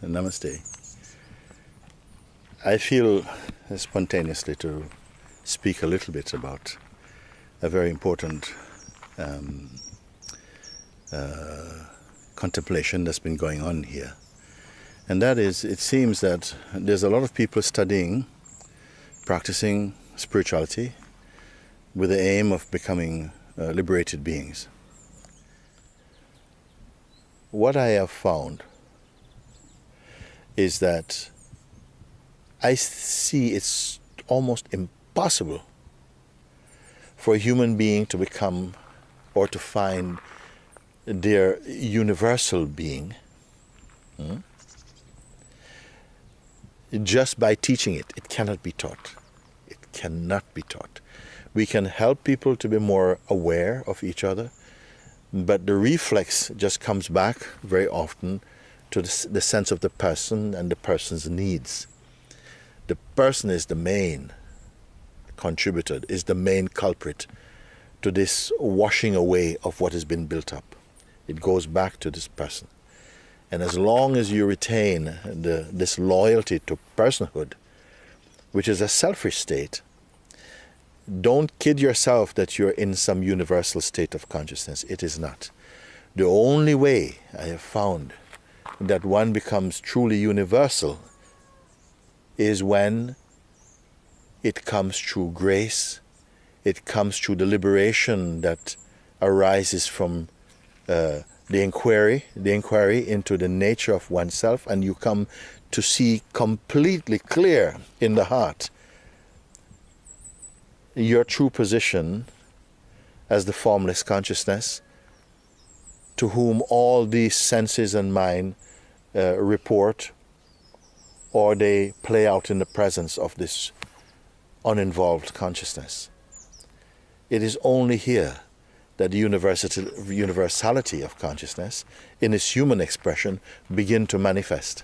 Namaste. I feel spontaneously to speak a little bit about a very important contemplation that's been going on here. And that is, it seems that there's a lot of people studying, practicing spirituality with the aim of becoming liberated beings. What I have found is that I see it's almost impossible for a human being to become or to find their universal being just by teaching it. It cannot be taught. It cannot be taught. We can help people to be more aware of each other, but the reflex just comes back very often to the sense of the person and the person's needs. The person is the main contributor, is the main culprit to this washing away of what has been built up. It goes back to this person. And as long as you retain this loyalty to personhood, which is a selfish state, don't kid yourself that you're in some universal state of consciousness. It is not. The only way I have found that one becomes truly universal is when it comes through grace, it comes through the liberation that arises from the inquiry into the nature of oneself, and you come to see completely clear in the heart your true position as the formless consciousness to whom all these senses and mind report, or they play out in the presence of this uninvolved consciousness. It is only here that the universality of consciousness in its human expression begin to manifest.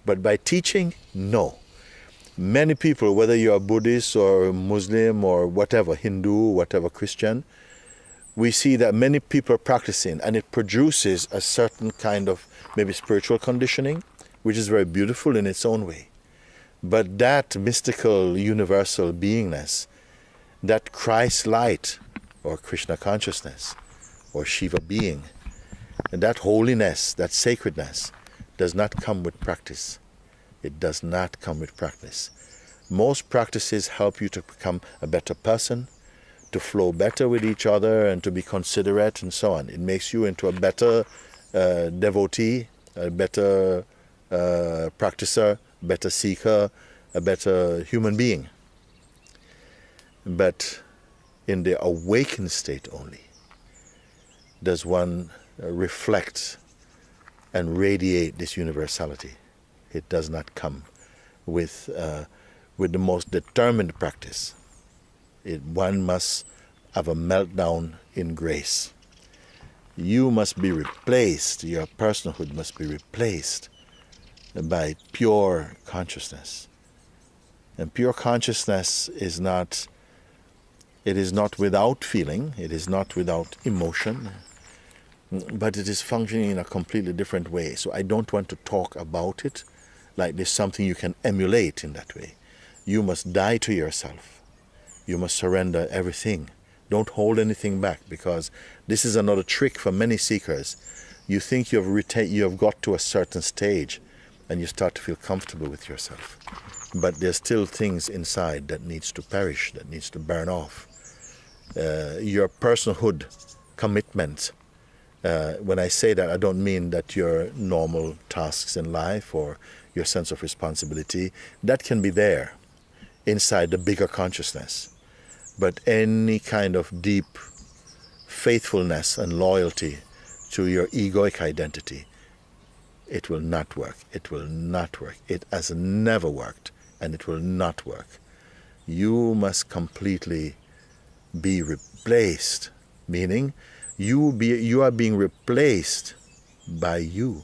But by teaching, no. Many people, whether you are Buddhist or Muslim or whatever, Hindu, whatever, Christian, we see that many people are practicing, and it produces a certain kind of maybe spiritual conditioning, which is very beautiful in its own way. But that mystical universal beingness, that Christ light or Krishna consciousness or Shiva being, and that holiness, that sacredness does not come with practice. It does not come with practice. Most practices help you to become a better person, to flow better with each other and to be considerate and so on. It makes you into a better devotee, a better practicer, better seeker, a better human being. But in the awakened state only does one reflect and radiate this universality. It does not come with the most determined practice. One must have a meltdown in grace. You must be replaced, your personhood must be replaced by pure consciousness. And pure consciousness is not without feeling, it is not without emotion, but it is functioning in a completely different way. So I don't want to talk about it like there's something you can emulate in that way. You must die to yourself. You must surrender everything. Don't hold anything back, because this is another trick for many seekers. You think you have got to a certain stage and you start to feel comfortable with yourself. But there's still things inside that needs to perish, that needs to burn off. Your personhood commitment. When I say that, I don't mean that your normal tasks in life or your sense of responsibility, that can be there inside the bigger consciousness. But any kind of deep faithfulness and loyalty to your egoic identity, it will not work. It will not work. It has never worked, and it will not work. You must completely be replaced, meaning you are being replaced by you.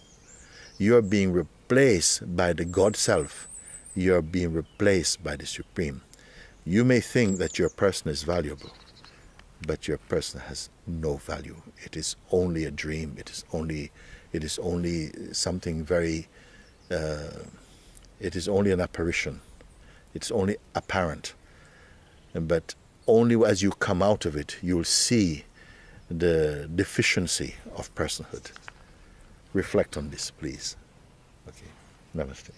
You are being replaced by the God Self. You are being replaced by the Supreme. You may think that your person is valuable, but your person has no value. It is only a dream. It is only something very It is only an apparition. It's only apparent. But only as you come out of it, you'll see the deficiency of personhood. Reflect on this, please. Okay. Namaste.